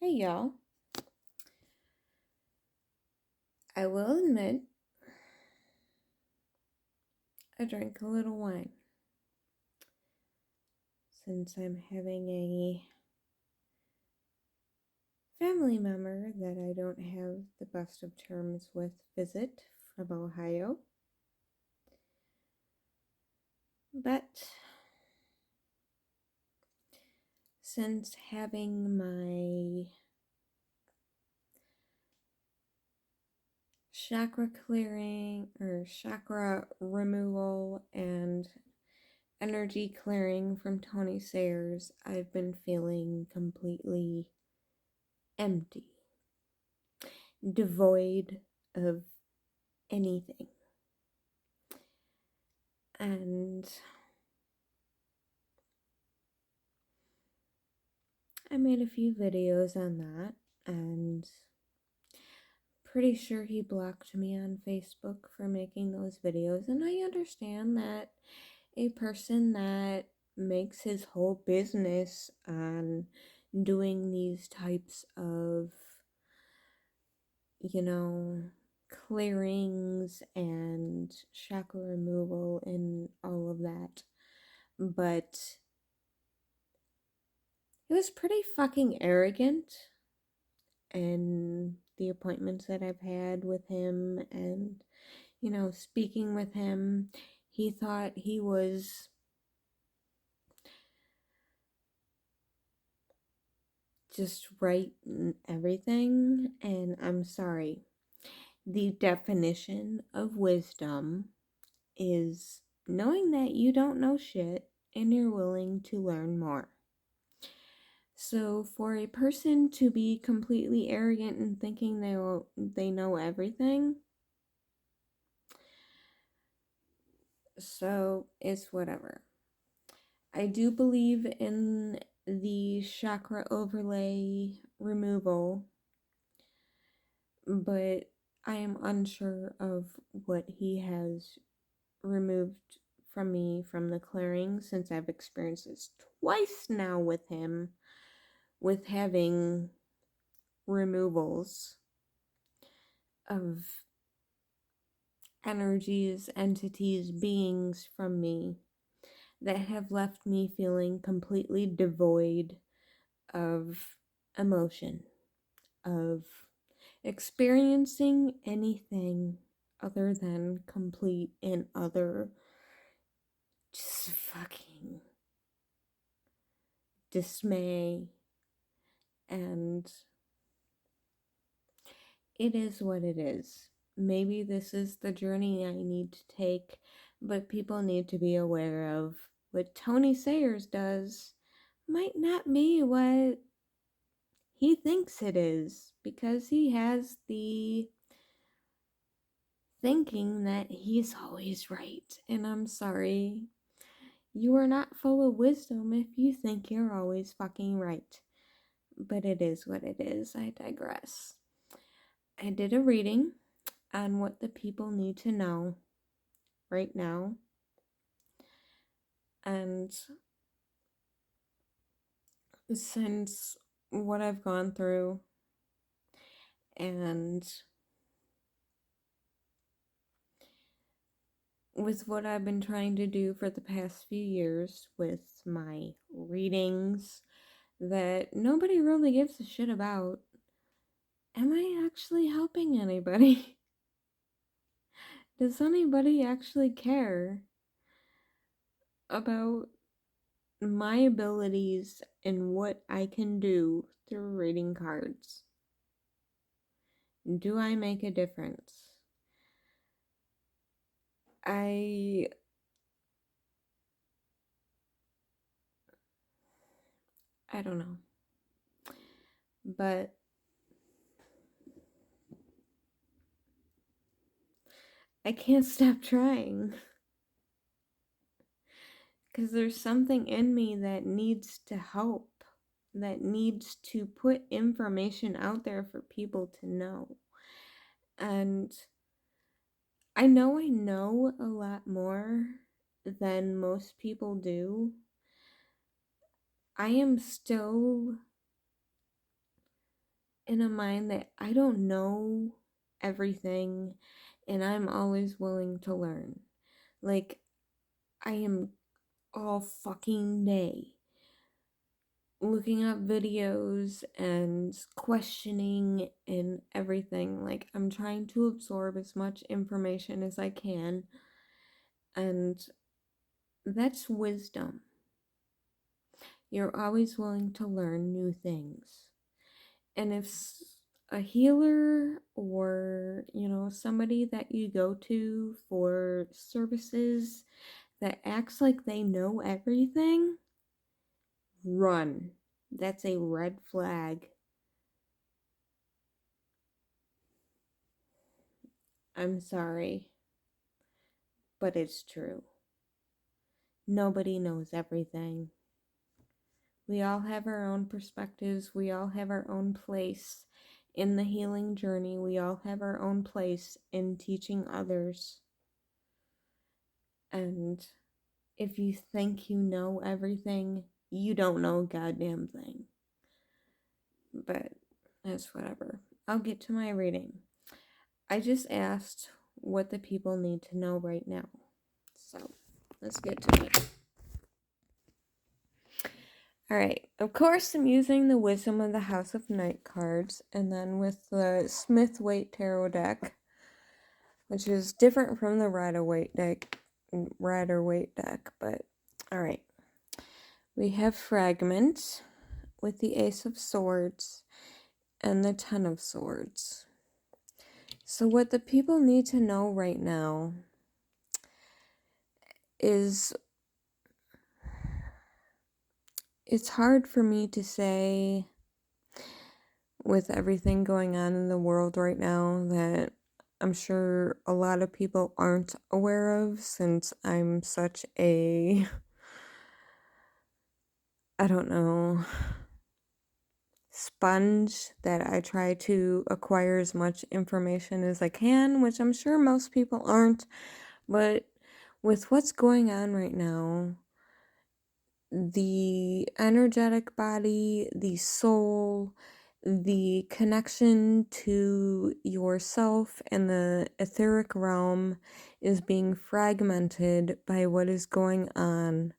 Hey y'all. I will admit, I drank a little wine since I'm having a family member that I don't have the best of terms with visit from Ohio. But since having my chakra clearing or chakra removal and energy clearing from Tony Sayers, I've been feeling completely empty, devoid of anything. And I made a few videos on that, and pretty sure he blocked me on Facebook for making those videos. And I understand that a person that makes his whole business on doing these types of, clearings and chakra removal and all of that. But it was pretty fucking arrogant, and the appointments that I've had with him and, speaking with him, he thought he was just right in everything. And I'm sorry. The definition of wisdom is knowing that you don't know shit and you're willing to learn more. So for a person to be completely arrogant and thinking they know everything, so it's whatever. I do believe in the chakra overlay removal, but I am unsure of what he has removed from me from the clearing, since I've experienced this twice now with him, with having removals of energies, entities, beings from me that have left me feeling completely devoid of emotion, of experiencing anything other than complete and utter just fucking dismay. And it is what it is. Maybe this is the journey I need to take, but people need to be aware of what Tony Sayers does might not be what he thinks it is, because he has the thinking that he's always right. And I'm sorry, you are not full of wisdom if you think you're always fucking right. But it is what it is. I digress. I did a reading on what the people need to know right now. And since what I've gone through and with what I've been trying to do for the past few years with my readings that nobody really gives a shit about, am I actually helping anybody? Does anybody actually care about my abilities and what I can do through reading cards? Do I make a difference? I don't know. But I can't stop trying. Because there's something in me that needs to help, that needs to put information out there for people to know. And I know a lot more than most people do. I am still in a mind that I don't know everything and I'm always willing to learn. Like, I am all fucking day looking up videos and questioning and everything. Like, I'm trying to absorb as much information as I can, and that's wisdom. You're always willing to learn new things. And if a healer or, somebody that you go to for services that acts like they know everything, run. That's a red flag. I'm sorry, but it's true. Nobody knows everything. We all have our own perspectives. We all have our own place in the healing journey. We all have our own place in teaching others. And if you think you know everything, you don't know a goddamn thing. But that's whatever. I'll get to my reading. I just asked what the people need to know right now. So let's get to it. Alright, of course I'm using the Wisdom of the House of Night cards, and then with the Smith-Waite Tarot deck, which is different from the Rider-Waite deck, but alright. We have Fragment with the Ace of Swords and the Ten of Swords. So what the people need to know right now is, it's hard for me to say with everything going on in the world right now that I'm sure a lot of people aren't aware of, since I'm such a, I don't know, sponge that I try to acquire as much information as I can, which I'm sure most people aren't. But with what's going on right now, the energetic body, the soul, the connection to yourself and the etheric realm is being fragmented by what is going on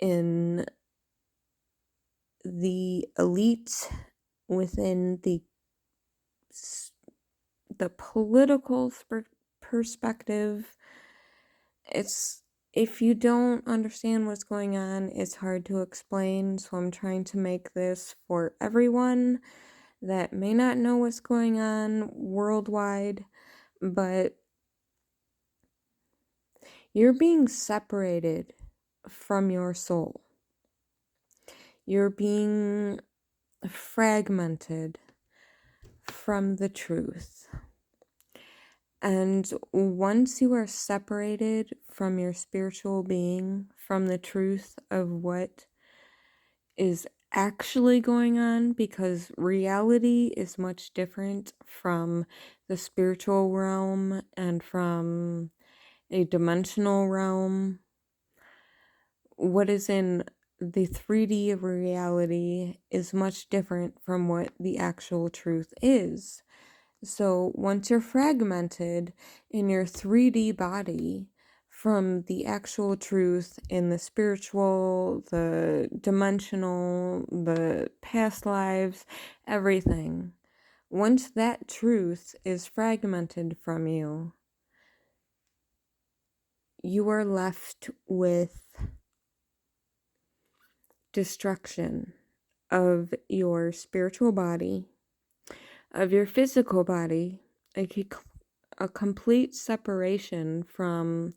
in the elite, within the political perspective. It's, if you don't understand what's going on, it's hard to explain, so I'm trying to make this for everyone that may not know what's going on worldwide, but you're being separated from your soul. You're being fragmented from the truth. And once you are separated from your spiritual being, from the truth of what is actually going on, because reality is much different from the spiritual realm and from a dimensional realm. What is in the 3D reality is much different from what the actual truth is. So once you're fragmented in your 3D body from the actual truth in the spiritual, the dimensional, the past lives, everything, once that truth is fragmented from you, you are left with destruction of your spiritual body, of your physical body, a complete separation from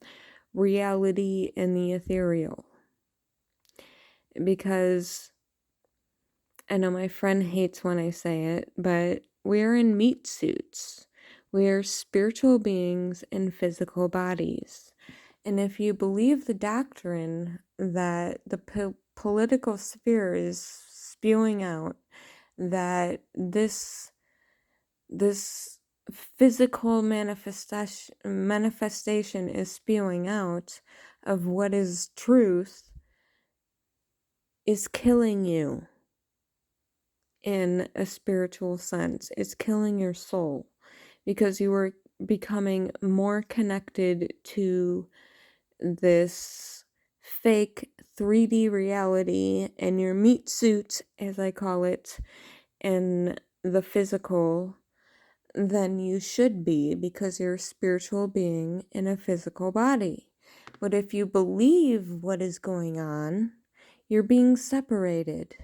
reality and the ethereal. Because I know my friend hates when I say it, but we're in meat suits. We are spiritual beings in physical bodies. And if you believe the doctrine that the political sphere is spewing out, that this physical manifestation is spewing out of what is truth, is killing you. in a spiritual sense. It's killing your soul because you are becoming more connected to this fake 3D reality and your meat suit, as I call it, and the physical than you should be because you're a spiritual being in a physical body. But if you believe what is going on, you're being separated.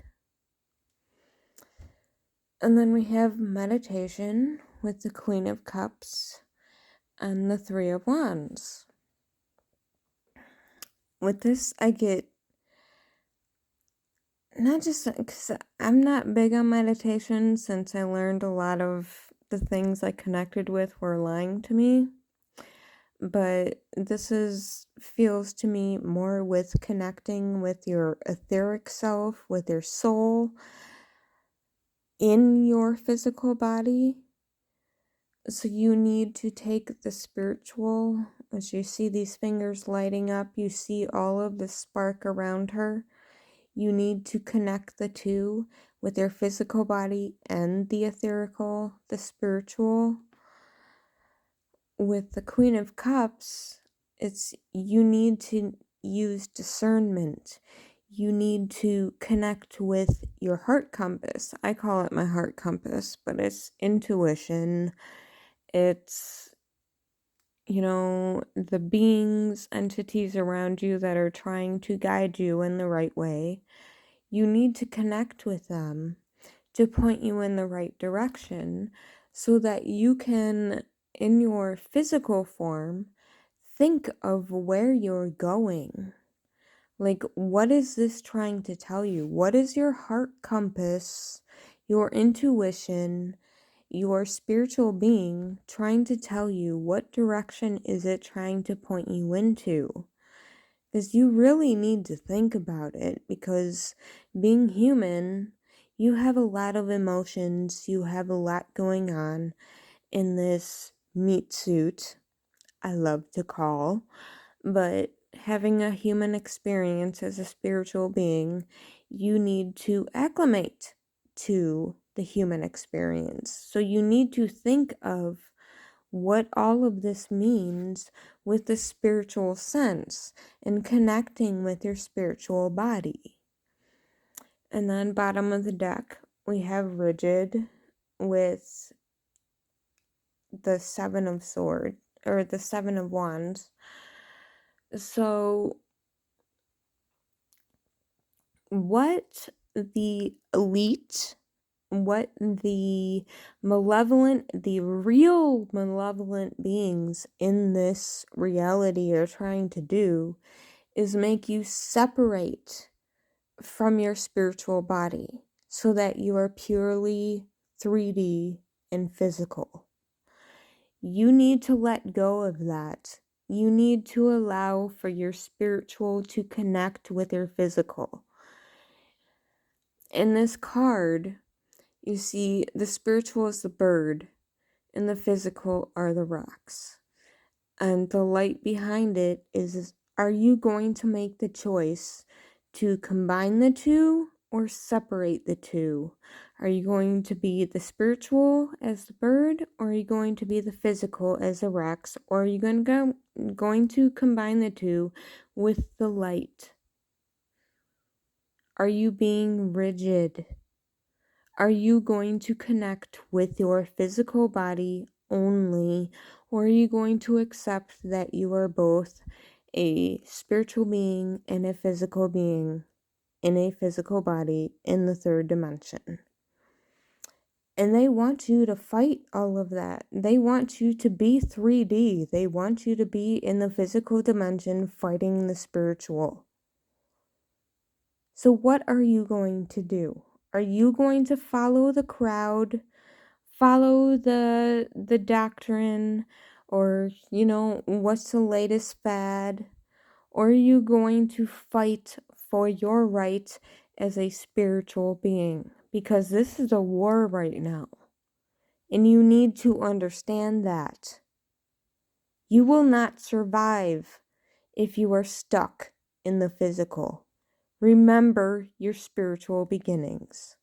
And then we have meditation with the Queen of Cups and the Three of Wands. With this, I get, not just because I'm not big on meditation since I learned a lot of the things I connected with were lying to me. But this feels to me more with connecting with your etheric self, with your soul in your physical body. So you need to take the spiritual, as you see these fingers lighting up, you see all of the spark around her. You need to connect the two with your physical body and the etherical, the spiritual. With the Queen of Cups, it's you need to use discernment. You need to connect with your heart compass. I call it my heart compass, but it's intuition. It's, the beings, entities around you that are trying to guide you in the right way. You need to connect with them to point you in the right direction so that you can, in your physical form, think of where you're going. Like, what is this trying to tell you? What is your heart compass, your intuition, your spiritual being trying to tell you? What direction is it trying to point you into? Because you really need to think about it, because being human, you have a lot of emotions, you have a lot going on in this meat suit, I love to call, but having a human experience as a spiritual being, you need to acclimate to the human experience. So you need to think of what all of this means with the spiritual sense and connecting with your spiritual body. And then bottom of the deck, we have rigid with the Seven of Swords, or the Seven of Wands. So what the elite, what the malevolent, the real malevolent beings in this reality are trying to do is make you separate from your spiritual body so that you are purely 3D and physical. You need to let go of that. You need to allow for your spiritual to connect with your physical. In this card, you see the spiritual is the bird and the physical are the rocks. And the light behind it is, are you going to make the choice to combine the two or separate the two? Are you going to be the spiritual as the bird, or are you going to be the physical as the rocks, or are you going to combine the two with the light? Are you being rigid? Are you going to connect with your physical body only, or are you going to accept that you are both a spiritual being and a physical being in a physical body in the third dimension? And they want you to fight all of that. They want you to be 3D. They want you to be in the physical dimension fighting the spiritual. So what are you going to do? Are you going to follow the crowd, follow the doctrine, or what's the latest fad? Or are you going to fight for your right as a spiritual being? Because this is a war right now. And you need to understand that. You will not survive if you are stuck in the physical. Remember your spiritual beginnings.